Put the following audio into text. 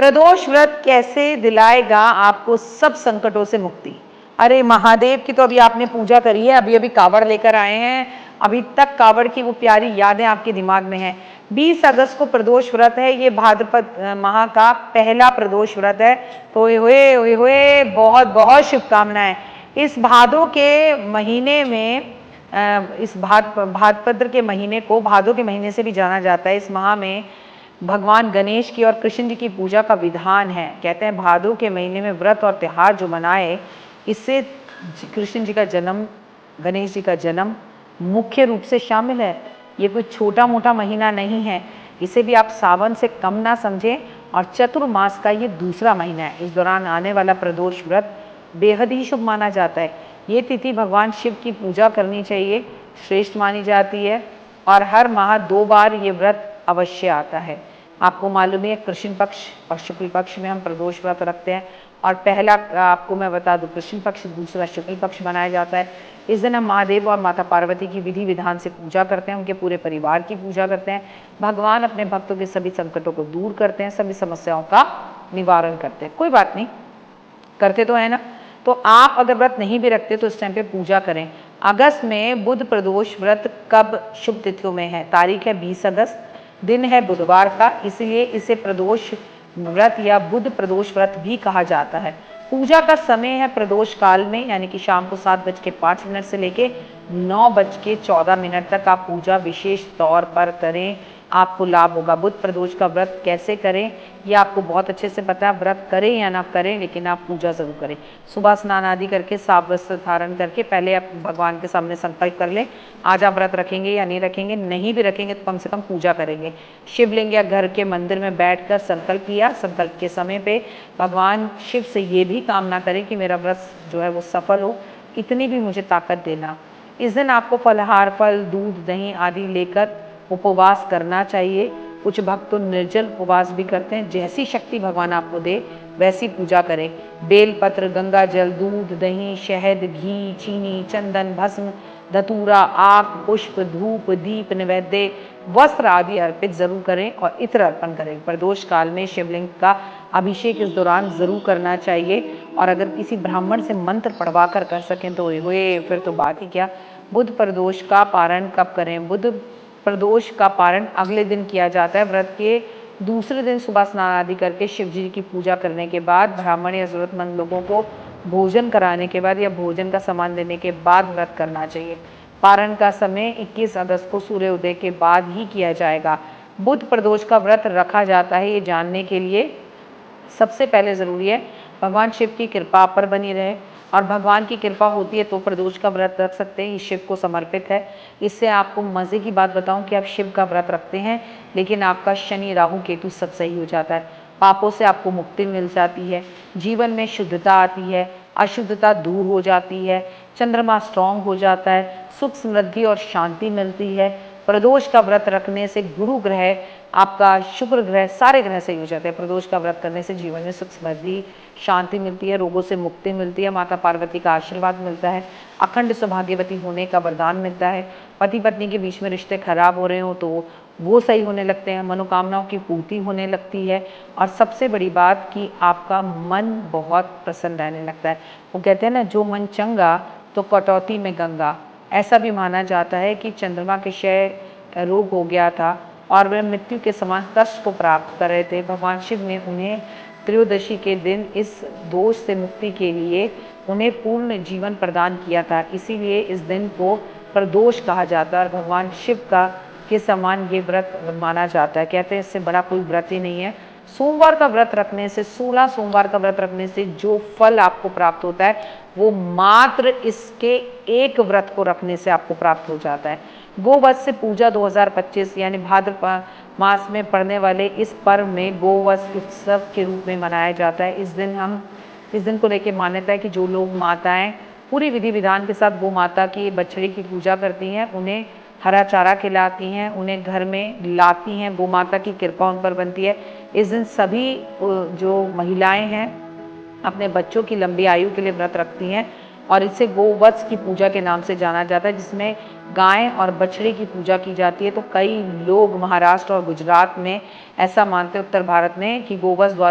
प्रदोष व्रत कैसे दिलाएगा आपको सब संकटों से मुक्ति। अरे महादेव की तो अभी आपने पूजा करी है, अभी अभी कावड़ लेकर आए हैं, अभी तक कावड़ की वो प्यारी यादें आपके दिमाग में हैं। 20 अगस्त को प्रदोष व्रत है, ये भाद्रपद माह का पहला प्रदोष व्रत है। तो ओए होए बहुत बहुत शुभकामनाएं। इस भादों के महीने में इस भाद्रपद के महीने को भादों के महीने से भी जाना जाता है। इस माह में भगवान गणेश की और कृष्ण जी की पूजा का विधान है। कहते हैं भादों के महीने में व्रत और त्योहार जो मनाए, इससे कृष्ण जी का जन्म, गणेश जी का जन्म मुख्य रूप से शामिल है। ये कोई छोटा मोटा महीना नहीं है, इसे भी आप सावन से कम ना समझें। और चतुर्मास का ये दूसरा महीना है। इस दौरान आने वाला प्रदोष व्रत बेहद ही शुभ माना जाता है। ये तिथि भगवान शिव की पूजा करनी चाहिए, श्रेष्ठ मानी जाती है। और हर माह 2 बार ये व्रत अवश्य आता है। आपको मालूम है कृष्ण पक्ष और शुक्ल पक्ष में हम प्रदोष व्रत रखते हैं। और पहला आपको मैं बता दूं कृष्ण पक्ष, दूसरा शुक्ल पक्ष मनाया जाता है। इस दिन हम महादेव और माता पार्वती की विधि विधान से पूजा करते हैं, उनके पूरे परिवार की पूजा करते हैं। भगवान अपने भक्तों के सभी संकटों को दूर करते हैं, सभी समस्याओं का निवारण करते हैं। कोई बात नहीं, करते तो है ना। तो आप अगर व्रत नहीं भी रखते तो इस टाइम पे पूजा करें। अगस्त में बुध प्रदोष व्रत कब शुभ तिथियों में है? तारीख है 20 अगस्त, दिन है बुधवार का, इसलिए इसे प्रदोष व्रत या बुध प्रदोष व्रत भी कहा जाता है। पूजा का समय है प्रदोष काल में, यानी कि शाम को 7:05 से लेके 9:14 तक आप पूजा विशेष तौर पर करें, आपको लाभ होगा। बुध प्रदोष का व्रत कैसे करें ये आपको बहुत अच्छे से पता है। व्रत करें या ना करें, लेकिन आप पूजा जरूर करें। सुबह स्नान आदि करके साफ वस्त्र धारण करके पहले आप भगवान के सामने संकल्प कर लें, आज आप व्रत रखेंगे या नहीं रखेंगे। नहीं भी रखेंगे तो कम से कम पूजा करेंगे। शिवलिंग या घर के मंदिर में बैठकर संकल्प किया, संकल्प के समय पे भगवान शिव से ये भी कामना करें कि मेरा व्रत जो है वो सफल हो, इतनी भी मुझे ताकत देना। इस दिन आपको फलहार, फल, दूध, दही आदि लेकर उपवास करना चाहिए। कुछ भक्त तो निर्जल उपवास भी करते हैं। जैसी शक्ति भगवान आपको दे वैसी पूजा करें। बेलपत्र, गंगा जल, दूध, दही, शहद, घी, चीनी, चंदन, भस्म, धतूरा, आक, पुष्प, धूप, दीप, नैवेद्य, वस्त्र आदि अर्पित जरूर करें और इत्र अर्पण करें। प्रदोष काल में शिवलिंग का अभिषेक इस दौरान जरूर करना चाहिए। और अगर किसी ब्राह्मण से मंत्र पढ़वा कर सकें तो हुए, फिर तो बात ही क्या। बुध प्रदोष का पारण कब करें? बुध प्रदोष का पारण अगले दिन किया जाता है। व्रत के दूसरे दिन सुबह स्नान आदि करके शिव जी की पूजा करने के बाद, ब्राह्मण या जरूरतमंद लोगों को भोजन कराने के बाद या भोजन का सामान देने के बाद व्रत करना चाहिए। पारण का समय 21 अगस्त को सूर्योदय के बाद ही किया जाएगा। बुध प्रदोष का व्रत रखा जाता है, ये जानने के लिए सबसे पहले ज़रूरी है भगवान शिव की कृपा आप पर बनी रहे। और भगवान की कृपा होती है तो प्रदोष का व्रत रख सकते हैं, ये शिव को समर्पित है। इससे आपको मज़े की बात बताऊं कि आप शिव का व्रत रखते हैं, लेकिन आपका शनि, राहु, केतु सब सही हो जाता है। पापों से आपको मुक्ति मिल जाती है, जीवन में शुद्धता आती है, अशुद्धता दूर हो जाती है, चंद्रमा स्ट्रांग हो जाता है, सुख, समृद्धि और शांति मिलती है। प्रदोष का व्रत रखने से गुरु ग्रह, आपका शुक्र ग्रह, सारे ग्रह सही हो जाते हैं। प्रदोष का व्रत करने से जीवन में सुख, समृद्धि, शांति मिलती है, रोगों से मुक्ति मिलती है, माता पार्वती का आशीर्वाद मिलता है, अखंड सौभाग्यवती होने का वरदान मिलता है। पति पत्नी के बीच में रिश्ते खराब हो रहे हो तो वो सही होने लगते हैं, मनोकामनाओं की पूर्ति होने लगती है। और सबसे बड़ी बात कि आपका मन बहुत प्रसन्न रहने लगता है। वो कहते हैं ना, जो मन चंगा तो कटौती में गंगा। ऐसा भी माना जाता है कि चंद्रमा के क्षय रोग हो गया था और वे मृत्यु के समान कष्ट को प्राप्त कर रहे थे। भगवान शिव ने उन्हें त्रयोदशी के दिन इस दोष से मुक्ति के लिए उन्हें पूर्ण जीवन प्रदान किया था। इसीलिए इस दिन को प्रदोष कहा जाता है और भगवान शिव का के समान ये व्रत माना जाता है। कहते हैं इससे बड़ा कोई व्रत ही नहीं है। सोमवार का व्रत रखने से, 16 सोमवार का व्रत रखने से जो फल आपको प्राप्त होता है वो मात्र इसके एक व्रत को रखने से आपको प्राप्त हो जाता है। गोवत्स से पूजा 2025 यानी भाद्रपद मास में पड़ने वाले इस पर्व में गोवत्स उत्सव के रूप में मनाया जाता है। इस दिन को लेकर मान्यता है कि जो लोग माताएं पूरी विधि विधान के साथ गौ माता की बछड़ी की पूजा करती हैं, उन्हें हरा चारा खिलाती हैं, उन्हें घर में लाती हैं, गौ माता की कृपा उन पर बनती है। इस दिन सभी जो महिलाएं हैं अपने बच्चों की लंबी आयु के लिए व्रत रखती हैं और इसे गोवत्स की पूजा के नाम से जाना जाता है, जिसमें गाय और बछड़े की पूजा की जाती है। तो कई लोग महाराष्ट्र और गुजरात में ऐसा मानते हैं, उत्तर भारत में, कि गोवत्स द्वारा